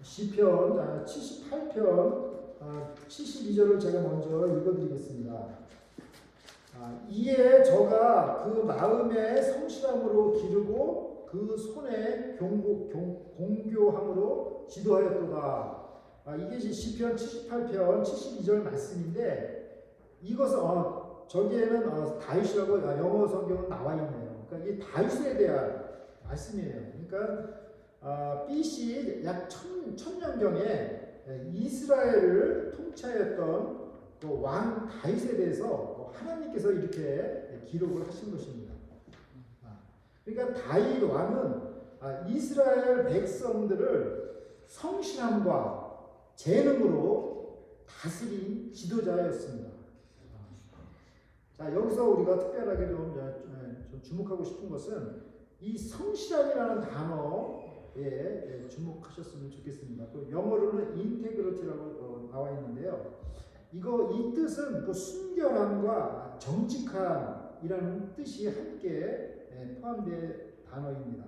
시편 78편 72절을 제가 먼저 읽어드리겠습니다. 이에 저가 그 마음에 성실함으로 기르고 그 손에 공교함으로 지도하였도다. 이게 시편 78편 72절 말씀인데 이것은 저기에는 다윗이라고 영어 성경은 나와 있네요. 그러니까 이 다윗에 대한 말씀이에요. 그러니까 BC 약 천년경에 이스라엘을 통치하였던 그 왕 다윗에 대해서 하나님께서 이렇게 기록을 하신 것입니다. 그러니까 다윗 왕은 이스라엘 백성들을 성실함과 재능으로 다스린 지도자였습니다. 자, 여기서 우리가 특별하게 좀 주목하고 싶은 것은 이 성실함이라는 단어에 주목하셨으면 좋겠습니다. 또 영어로는 인테그리티라고 나와 있는데요. 이 뜻은 그 순결함과 정직함이라는 뜻이 함께 포함된 단어입니다.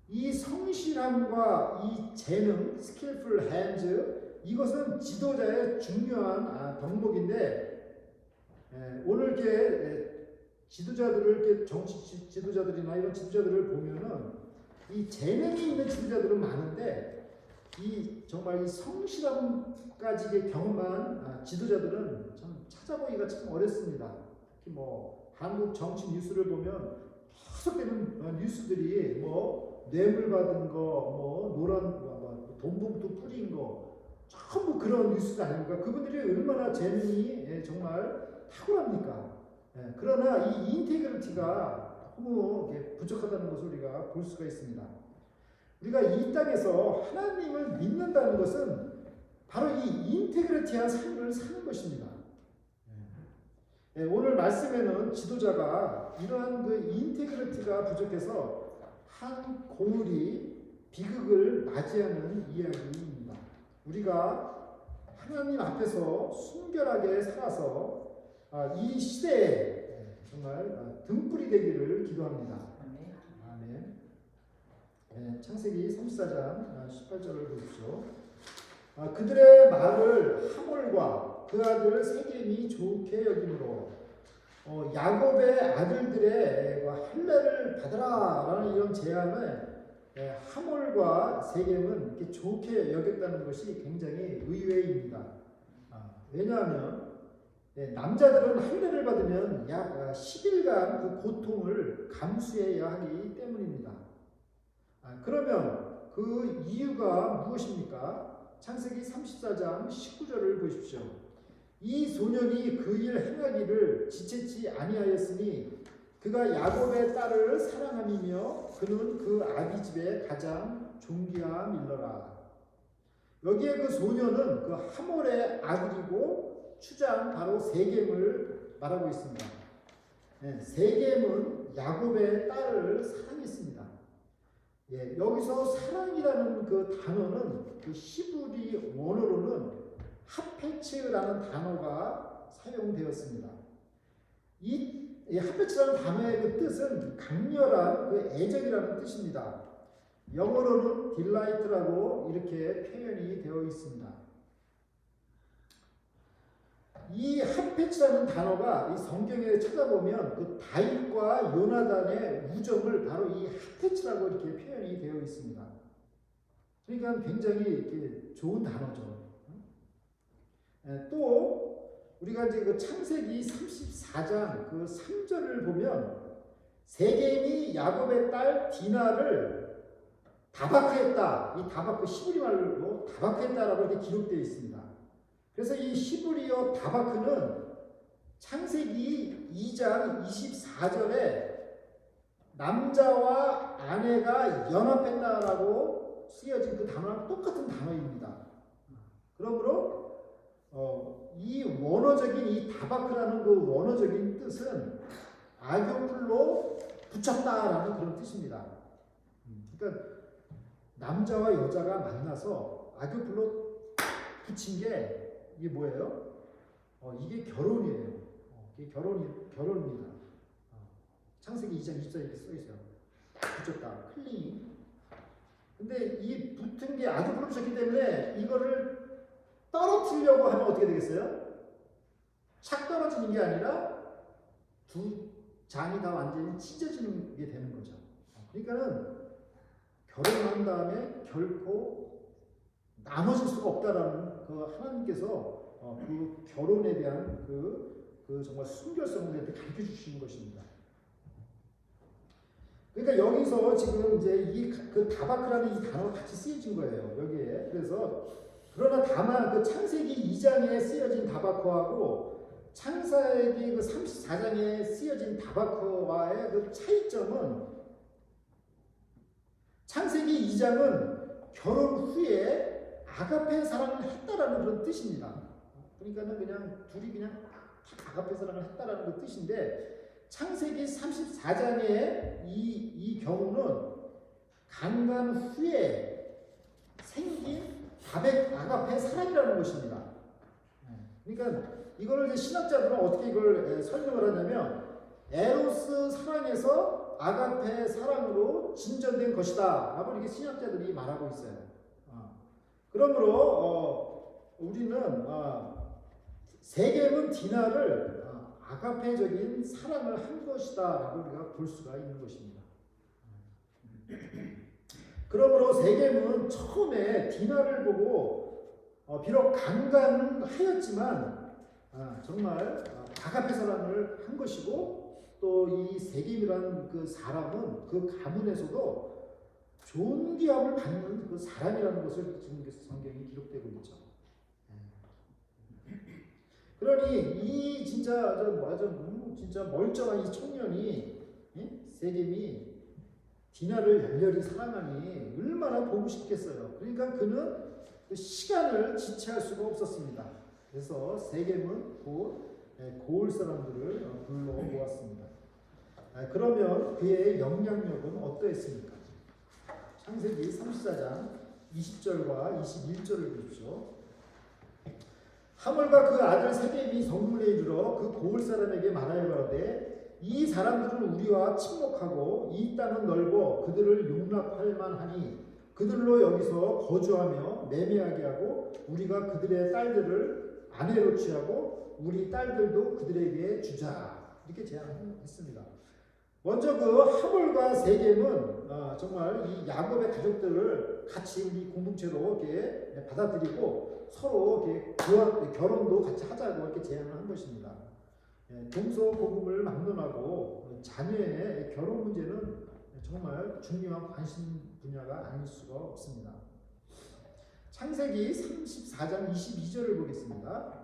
이 성실함과 이 재능, skillful hands, 이것은 지도자의 중요한 덕목인데 오늘 이렇게 지도자들을 이렇게 정치 지도자들이나 이런 지도자들을 보면은 이 재능이 있는 지도자들은 많은데 정말 이 성실함까지 경험한 지도자들은 참 찾아보기가 참 어렵습니다. 특히 한국 정치 뉴스를 보면 계속되는 뉴스들이 뇌물 받은 거, 노란 돈봉투 뿌린 거 전부 그런 뉴스가 아닙니까? 그분들이 얼마나 재능이 정말 탁월합니까? 그러나 이 인테그리티가 너무 부족하다는 것을 우리가 볼 수가 있습니다. 우리가 이 땅에서 하나님을 믿는다는 것은 바로 이 인테그리티한 삶을 사는 것입니다. 오늘 말씀에는 지도자가 이러한 그 인테그리티가 부족해서 한 고을이 비극을 맞이하는 이야기입니다. 우리가 하나님 앞에서 순결하게 살아서 이 시대에 정말 등불이 되기를 기도합니다. 아멘. 창세기 34장 18절을 보십시오. 그들의 말을 하몰과 그 아들 세겜이 좋게 여김으로 야곱의 아들들의 할례를 받아라라는 이런 제안을 하몰과 세겜은 이렇게 좋게 여겼다는 것이 굉장히 의외입니다. 왜냐하면 남자들은 할례를 받으면 약 10일간 그 고통을 감수해야 하기 때문입니다. 그러면 그 이유가 무엇입니까? 창세기 34장 19절을 보십시오. 이 소년이 그 일 행하기를 지체치 아니하였으니 그가 야곱의 딸을 사랑함이며 그는 그 아비 집에 가장 존귀함일러라. 여기에 그 소년은 그 하몰의 아들이고 추장 바로 세겜을 말하고 있습니다. 세겜은 야곱의 딸을 사랑했습니다. 여기서 사랑이라는 그 단어는 그 히브리 원어로는 하페츠라는 단어가 사용되었습니다. 이 하페츠라는 단어의 그 뜻은 강렬한 그 애정이라는 뜻입니다. 영어로는 딜라이트라고 이렇게 표현이 되어 있습니다. 이 하페츠라는 단어가 이 성경에 찾아보면 그 다윗과 요나단의 우정을 바로 이 하페츠라고 이렇게 표현이 되어 있습니다. 그러니까 굉장히 이렇게 좋은 단어죠. 또 우리가 이제 그 창세기 34장 그 3절을 보면 세겜이 야곱의 딸 디나를 다박했다. 이 다박 그 히브리 말로 다박했다라고 이렇게 기록되어 있습니다. 그래서 이 히브리어 다바크는 창세기 2장 24절에 남자와 아내가 연합했다라고 쓰여진 그 단어랑 똑같은 단어입니다. 그러므로 이 원어적인 이 다바크라는 그 원어적인 뜻은 악용풀로 붙였다라는 그런 뜻입니다. 그러니까 남자와 여자가 만나서 악용풀로 붙인 게 이게 뭐예요? 이게 결혼이에요. 이게 결혼입니다. 창세기 2장 20절에 이렇게 써 있어요. 붙였다. 클링. 근데 이 붙은 게 아주 부르셨기 때문에 이거를 떨어뜨리려고 하면 어떻게 되겠어요? 착 떨어지는 게 아니라 두 장이 다 완전히 찢어지는 게 되는 거죠. 그러니까는 결혼한 다음에 결코 나눠질 수가 없다라는 그 하나님께서 그 결혼에 대한 그 정말 순결성을 우리한테 가르쳐 주시는 것입니다. 그러니까 여기서 지금 이제 그 다바크라는 이 단어가 같이 쓰여진 거예요. 여기에. 그래서 그러나 다만 그 창세기 2장에 쓰여진 다바크하고 창세기 그 34장에 쓰여진 다바크와의 그 차이점은 창세기 2장은 결혼 후에 아가페 사랑을 했다라는 그런 뜻입니다. 그러니까는 그냥 둘이 그냥 아가페 사랑을 했다라는 그 뜻인데 창세기 34장의 이 경우는 강간 후에 생긴 아가페 사랑이라는 것입니다. 그러니까 이걸 이제 신학자들은 어떻게 이걸 설명을 하냐면 에로스 사랑에서 아가페 사랑으로 진전된 것이다 라고 이렇게 신학자들이 말하고 있어요. 그러므로 우리는 세겜은 디나를 아가페적인 사랑을 한 것이다 라고 우리가 볼 수가 있는 것입니다. 그러므로 세겜은 처음에 디나를 보고 비록 강간하였지만 정말 아가페 사랑을 한 것이고 또 이 세겜이라는 그 사람은 그 가문에서도 존귀함을 받는 그 사람이라는 것을 지금 성경이 기록되고 있죠. 그러니 이 진짜 진짜 멀쩡한 이 청년이 세겜이 디나를 열렬히 사랑하니 얼마나 보고 싶겠어요. 그러니까 그는 그 시간을 지체할 수가 없었습니다. 그래서 세겜은 곧 고을 사람들을 불러 모았습니다. 그러면 그의 영향력은 어떠했습니까? 창세기 34장 20절과 21절을 보십시오. 하물과 그 아들 세겜이 성문에 이르러 그 고을 사람에게 말하여 가로되 이 사람들은 우리와 친목하고 이 땅은 넓어 그들을 용납할 만하니 그들로 여기서 거주하며 매매하게 하고 우리가 그들의 딸들을 아내로 취하고 우리 딸들도 그들에게 주자 이렇게 제안했습니다. 먼저 그 하몰과 세겜은 정말 이 야곱의 가족들을 같이 우리 공동체로 이렇게 받아들이고 서로 이렇게 결혼도 같이 하자고 이렇게 제안을 한 것입니다. 동서고금을 막론하고 자녀의 결혼 문제는 정말 중요한 관심 분야가 아닐 수가 없습니다. 창세기 34장 22절을 보겠습니다.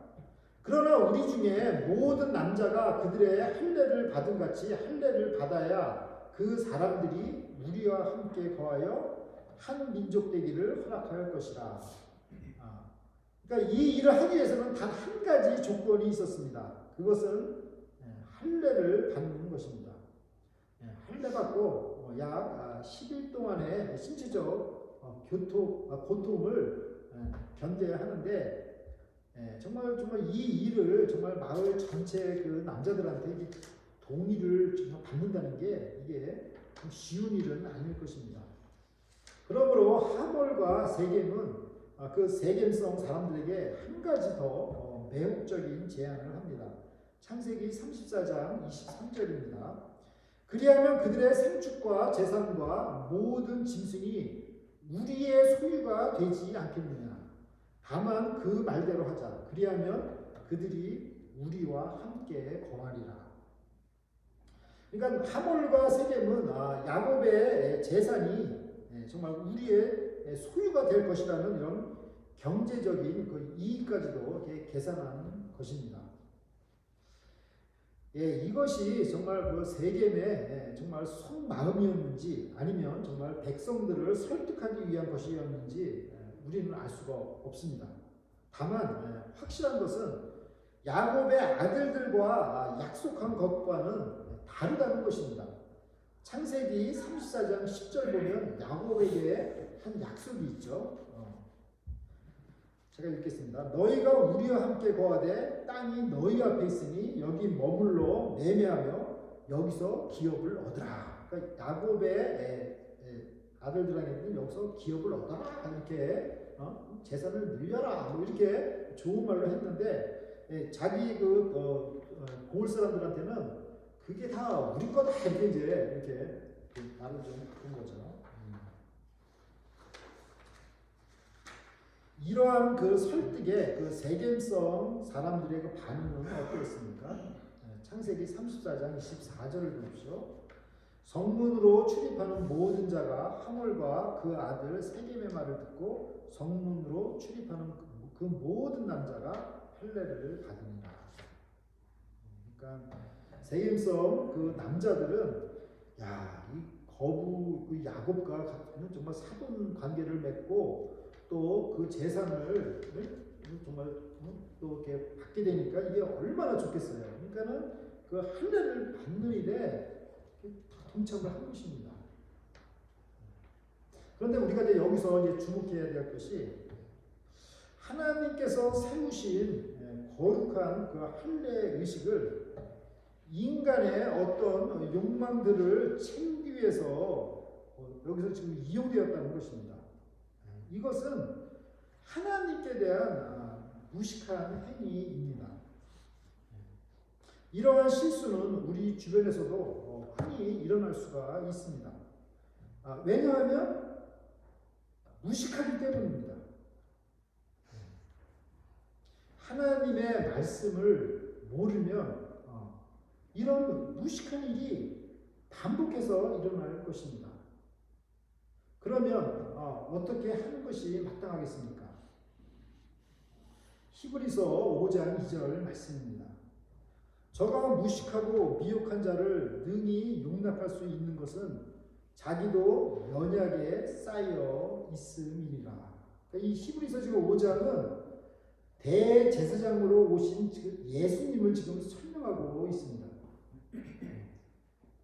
그러나 우리 중에 모든 남자가 그들의 할례를 받은 같이 할례를 받아야 그 사람들이 우리와 함께 거하여 한 민족 되기를 허락할 것이라. 그러니까 이 일을 하기 위해서는 단 한 가지 조건이 있었습니다. 그것은 할례를 받는 것입니다. 할례 받고 약 10일 동안의 신체적 고통을 견뎌야 하는데 정말 이 일을 정말 마을 전체 그 남자들한테 동의를 정말 받는다는 게 이게 쉬운 일은 아닐 것입니다. 그러므로 하몰과 세겜은 그 세겜성 사람들에게 한 가지 더 매혹적인 제안을 합니다. 창세기 34장 23절입니다. 그리하면 그들의 생축과 재산과 모든 짐승이 우리의 소유가 되지 않겠느냐. 다만 그 말대로 하자. 그리하면 그들이 우리와 함께 거하리라. 그러니까 하몰과 세겜은 야곱의 재산이 정말 우리의 소유가 될 것이라는 이런 경제적인 그 이익까지도 계산한 것입니다. 이것이 정말 그 세겜의 정말 속마음이었는지 아니면 정말 백성들을 설득하기 위한 것이었는지 우리는 알 수가 없습니다. 다만 확실한 것은 야곱의 아들들과 약속한 것과는 다르다는 것입니다. 창세기 34장 10절 보면 야곱에게 한 약속이 있죠. 제가 읽겠습니다. 너희가 우리와 함께 거하되 땅이 너희 앞에 있으니 여기 머물러 매매하며 여기서 기업을 얻으라. 그러니까 야곱의 아들들에게는 여기서 기업을 얻어라 이렇게 재산을 늘려라 뭐 이렇게 좋은 말로 했는데 자기 고을 사람들한테는 그게 다 우리 거다 이렇게 이렇게 말을 좀 바꾼 거죠. 이러한 그 설득의 그 세겜성 사람들의 그 반응은 어떠했습니까? 창세기 34장 24절을 보십시오. 성문으로 출입하는 모든 자가 하몰과 그 아들 세겜의 말을 듣고 성문으로 출입하는 그 모든 남자가 할례를 받으니라. 그러니까 세겜성 그 남자들은 이 거부 그 야곱과 정말 사돈 관계를 맺고 또 그 재산을 정말 또 이렇게 받게 되니까 이게 얼마나 좋겠어요. 그러니까는 그 할례를 받는 일에 동참을 한 것입니다. 그런데 우리가 이제 여기서 이제 주목해야 될 것이 하나님께서 세우신 거룩한 그 할례 의식을 인간의 어떤 욕망들을 채우기 위해서 여기서 지금 이용되었다는 것입니다. 이것은 하나님께 대한 무식한 행위입니다. 이러한 실수는 우리 주변에서도 흔히 일어날 수가 있습니다. 왜냐하면 무식하기 때문입니다. 하나님의 말씀을 모르면 이런 무식한 일이 반복해서 일어날 것입니다. 그러면 어떻게 하는 것이 마땅하겠습니까? 히브리서 5장 2절 말씀입니다. 저가 무식하고 미혹한 자를 능히 용납할 수 있는 것은 자기도 연약에 쌓여 있음이니라. 이 히브리서 지금 5장은 대제사장으로 오신 예수님을 지금 설명하고 있습니다.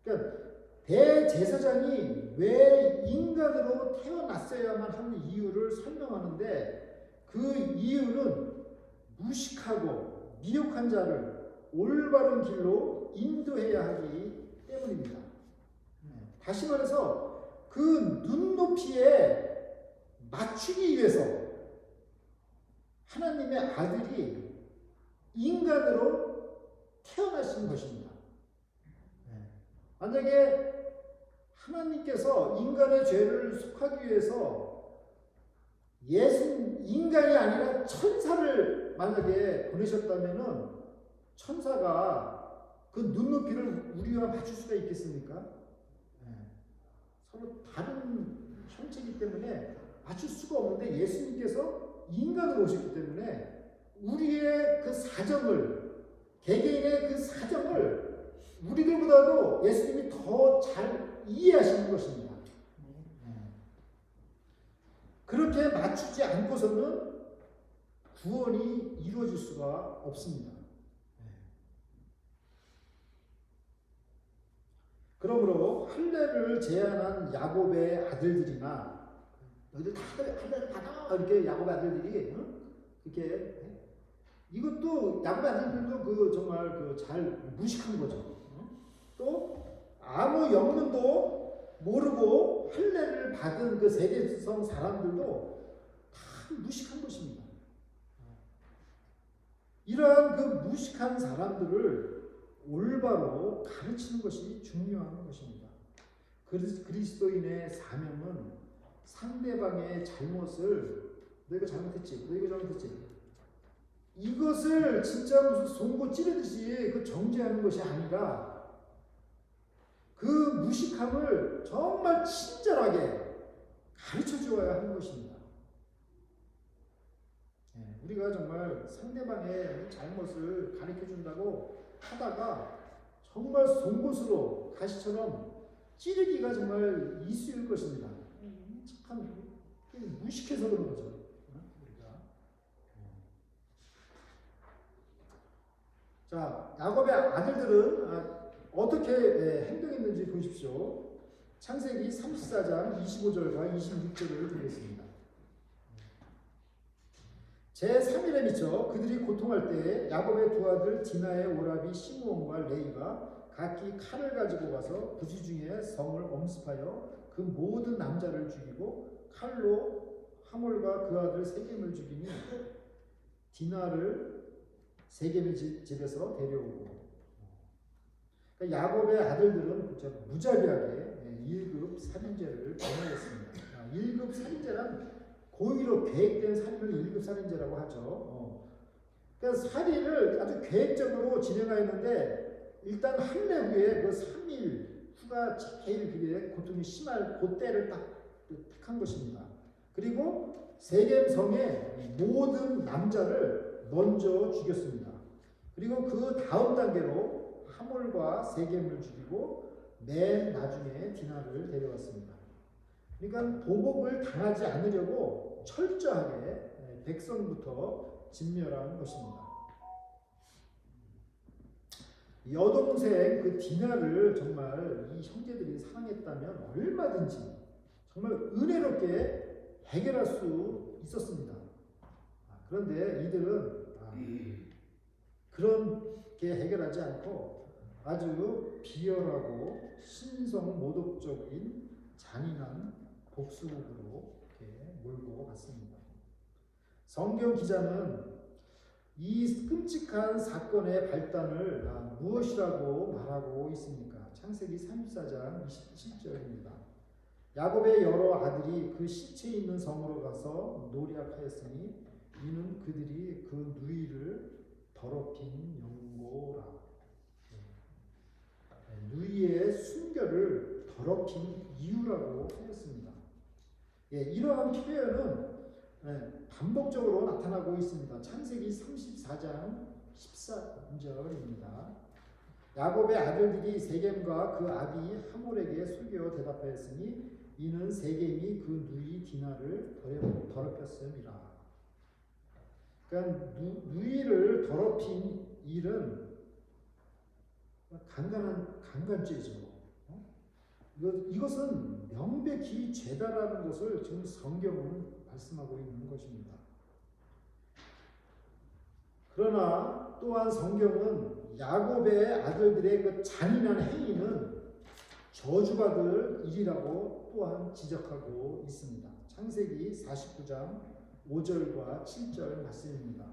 그러니까 대제사장이 왜 인간으로 태어났어야만 하는 이유를 설명하는데 그 이유는 무식하고 미혹한 자를 올바른 길로 인도해야 하기 때문입니다. 다시 말해서 그 눈높이에 맞추기 위해서 하나님의 아들이 인간으로 태어나신 것입니다. 만약에 하나님께서 인간의 죄를 속하기 위해서 인간이 아니라 천사를 만약에 보내셨다면은 천사가 그 눈높이를 우리와 맞출 수가 있겠습니까? 서로 다른 형체이기 때문에 맞출 수가 없는데 예수님께서 인간으로 오셨기 때문에 우리의 그 사정을, 개개인의 그 사정을 우리들보다도 예수님이 더 잘 이해하시는 것입니다. 그렇게 맞추지 않고서는 구원이 이루어질 수가 없습니다. 그러므로 할례를 제안한 야곱의 아들들이나 너희들 다 할례를 받아 이렇게 야곱의 아들들이 이렇게 이것도 야곱의 아들들도 정말 잘 무식한 거죠. 또 아무 영문도 모르고 할례를 받은 그 세계성 사람들도 다 무식한 것입니다. 이러한 그 무식한 사람들을 올바로 가르치는 것이 중요한 것입니다. 그리스도인의 사명은 상대방의 잘못을 너희가 잘못했지, 너희가 잘못했지. 이것을 진짜 무슨 송곳 찌르듯이 정죄하는 것이 아니라 그 무식함을 정말 친절하게 가르쳐 주어야 하는 것입니다. 우리가 정말 상대방의 잘못을 가르쳐 준다고 하다가 정말 송곳으로 가시처럼 찌르기가 정말 이수일 것입니다. 참 무식해서 그런 거죠. 우리가. 자, 야곱의 아들들은 어떻게 행동했는지 보십시오. 창세기 34장 25절과 26절을 보겠습니다. 제3일에 미쳐 그들이 고통할 때에 야곱의 두 아들 디나의 오라비 시므온과 레이가 각기 칼을 가지고 가서 부지 중에 성을 엄습하여 그 모든 남자를 죽이고 칼로 하몰과 그 아들 세겜을 죽이니 디나를 세겜의 집에서 데려오고. 그러니까 야곱의 아들들은 무자비하게 1급 살인죄를 범하였습니다. 1급 살인죄란 고의로 계획된 살인을 1급 살인죄라고 하죠. 그러니까 살인을 아주 계획적으로 진행하였는데 일단 할례 후에 그 3일 후가 제일 그게 고통이 심할 그때를 딱 택한 것입니다. 그리고 세겜성의 모든 남자를 먼저 죽였습니다. 그리고 그 다음 단계로 하몰과 세겜을 죽이고 맨 나중에 디나를 데려왔습니다. 그러니까 보복을 당하지 않으려고 철저하게 백성부터 진멸한 것입니다. 여동생 그 디나를 정말 이 형제들이 사랑했다면 얼마든지 정말 은혜롭게 해결할 수 있었습니다. 그런데 이들은 그렇게 해결하지 않고 아주 비열하고 신성 모독적인 잔인한 복수극으로 이렇게 몰고 갔습니다. 성경 기자는 이 끔찍한 사건의 발단을 무엇이라고 말하고 있습니까? 창세기 34장 27절입니다. 야곱의 여러 아들이 그 시체 있는 성으로 가서 노략하였으니 이는 그들이 그 누이를 더럽힌 영고라. 누이의 순결을 더럽힌 이유라고 하였습니다. 이러한 표현은 반복적으로 나타나고 있습니다. 창세기 34장 13절입니다. 야곱의 아들들이 세겜과 그 아비 하몰에게 속여 대답하였으니 이는 세겜이 그 누이 디나를 더럽혔음이라. 그러니까 누이를 더럽힌 일은 강간죄죠. 이것은 명백히 죄다라는 것을 지금 성경은 말씀하고 있는 것입니다. 그러나 또한 성경은 야곱의 아들들의 그 잔인한 행위는 저주받을 일이라고 또한 지적하고 있습니다. 창세기 49장 5절과 7절 말씀입니다.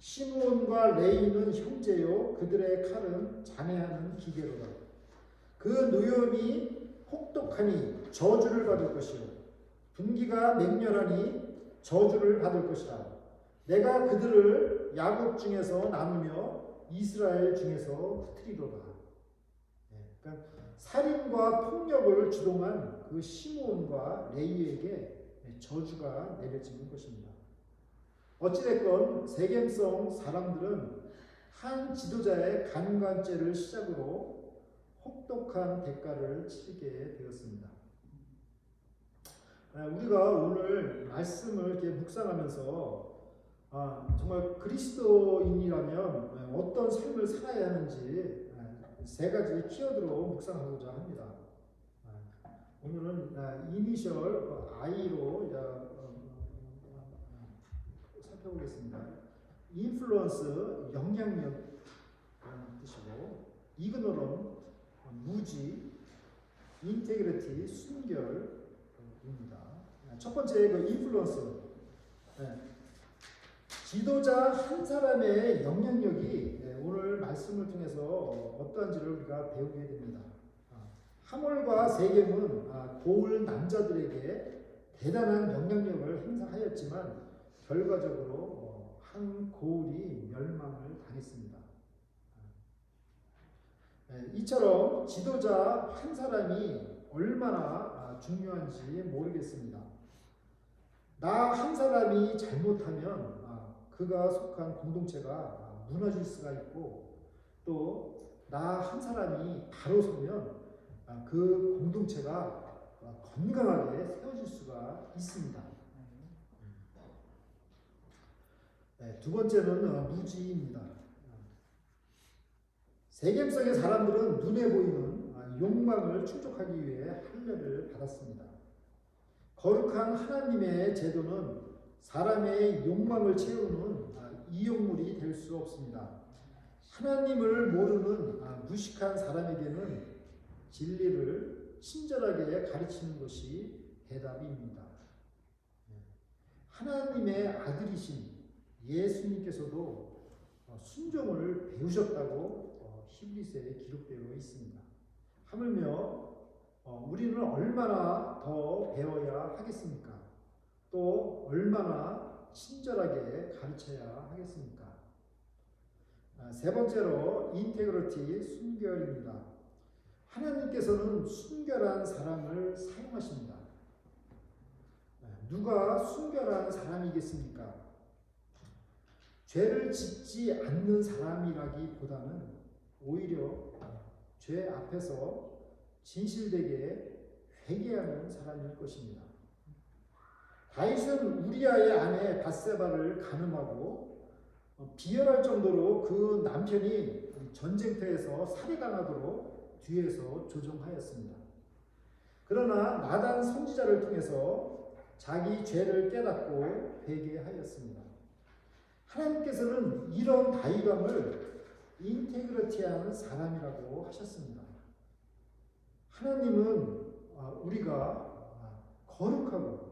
시므온과 레이는 형제요 그들의 칼은 잔해하는 기계로다. 그 노염이 혹독하니 저주를 받을 것이요 분기가 맹렬하니 저주를 받을 것이다. 내가 그들을 야곱 중에서 나누며 이스라엘 중에서 흩트리로다. 그러니까 살인과 폭력을 주동한 그 시므온과 레위에게 저주가 내려지는 것입니다. 어찌됐건 세겜성 사람들은 한 지도자의 간관죄를 시작으로 혹독한 대가를 치르게 되었습니다. 우리가 오늘 말씀을 이렇게 묵상하면서 정말 그리스도인이라면 어떤 삶을 살아야 하는지 세 가지 키워드로 묵상하고자 합니다. 오늘은 이니셜 I로 살펴보겠습니다. 인플루언스, 영향력 뜻이고, 이그노런, 무지, 인테그리티, 순결입니다. 첫 번째 그 인플루언스, 지도자 한 사람의 영향력이 오늘 말씀을 통해서 어떠한지를 우리가 배우게 됩니다. 하몰과 세겜은 고을 남자들에게 대단한 영향력을 행사하였지만 결과적으로 한 고을이 멸망을 당했습니다. 이처럼 지도자 한 사람이 얼마나 중요한지 모르겠습니다. 나 한 사람이 잘못하면 그가 속한 공동체가 무너질 수가 있고 또 나 한 사람이 바로 서면 그 공동체가 건강하게 세워질 수가 있습니다. 두 번째는 무지입니다. 세겜성의 사람들은 눈에 보이는 욕망을 충족하기 위해 할례를 받았습니다. 거룩한 하나님의 제도는 사람의 욕망을 채우는 이용물이 될 수 없습니다. 하나님을 모르는 무식한 사람에게는 진리를 친절하게 가르치는 것이 대답입니다. 하나님의 아들이신 예수님께서도 순종을 배우셨다고 히브리서에 기록되어 있습니다. 하물며 우리는 얼마나 더 배워야 하겠습니까? 또 얼마나 친절하게 가르쳐야 하겠습니까? 세 번째로 인테그리티, 순결입니다. 하나님께서는 순결한 사람을 사용하십니다. 누가 순결한 사람이겠습니까? 죄를 짓지 않는 사람이라기보다는 오히려 죄 앞에서 진실되게 회개하는 사람일 것입니다. 다윗은 우리아의 아내 밧세바를 간음하고 비열할 정도로 그 남편이 전쟁터에서 살해당하도록 뒤에서 조종하였습니다. 그러나 나단 선지자를 통해서 자기 죄를 깨닫고 회개하였습니다. 하나님께서는 이런 다윗왕을 인테그리티한 사람이라고 하셨습니다. 하나님은 우리가 거룩하고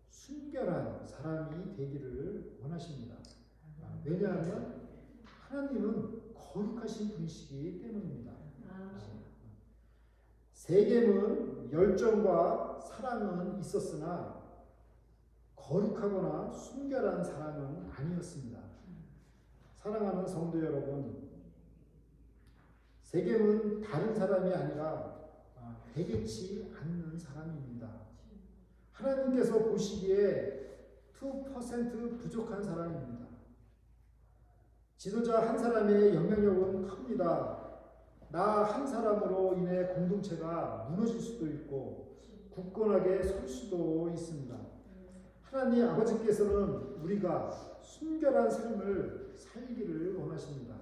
순결한 사람이 되기를 원하십니다. 왜냐하면 하나님은 거룩하신 분이시기 때문입니다. 세겜은 열정과 사랑은 있었으나 거룩하거나 순결한 사람은 아니었습니다. 사랑하는 성도 여러분, 세겜은 다른 사람이 아니라 회개치 않는 사람입니다. 하나님께서 보시기에 2% 부족한 사람입니다. 지도자 한 사람의 영향력은 큽니다. 나 한 사람으로 인해 공동체가 무너질 수도 있고 굳건하게 설 수도 있습니다. 하나님 아버지께서는 우리가 순결한 삶을 살기를 원하십니다.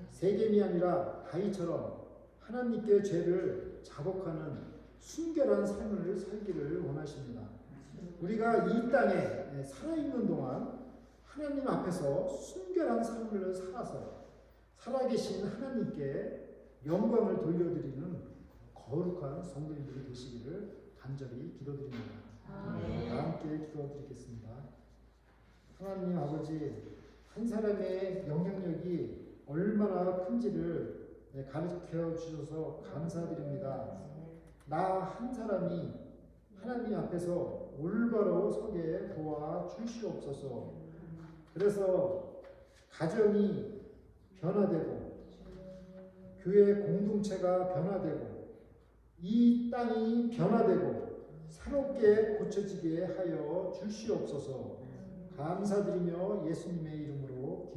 세겜이 아니라 다윗처럼 하나님께 죄를 자복하는 순결한 삶을 살기를 원하십니다. 우리가 이 땅에 살아있는 동안 하나님 앞에서 순결한 삶을 살아서 살아계신 하나님께 영광을 돌려드리는 거룩한 성도님들이 되시기를 간절히 기도드립니다. 다 함께 기도드리겠습니다. 하나님 아버지, 한 사람의 영향력이 얼마나 큰지를 가르쳐 주셔서 감사드립니다. 나 한 사람이 하나님 앞에서 올바로 서게 도와주시옵소서. 그래서 가정이 변화되고 교회 공동체가 변화되고 이 땅이 변화되고 새롭게 고쳐지게 하여 주시옵소서. 감사드리며 예수님의 이름으로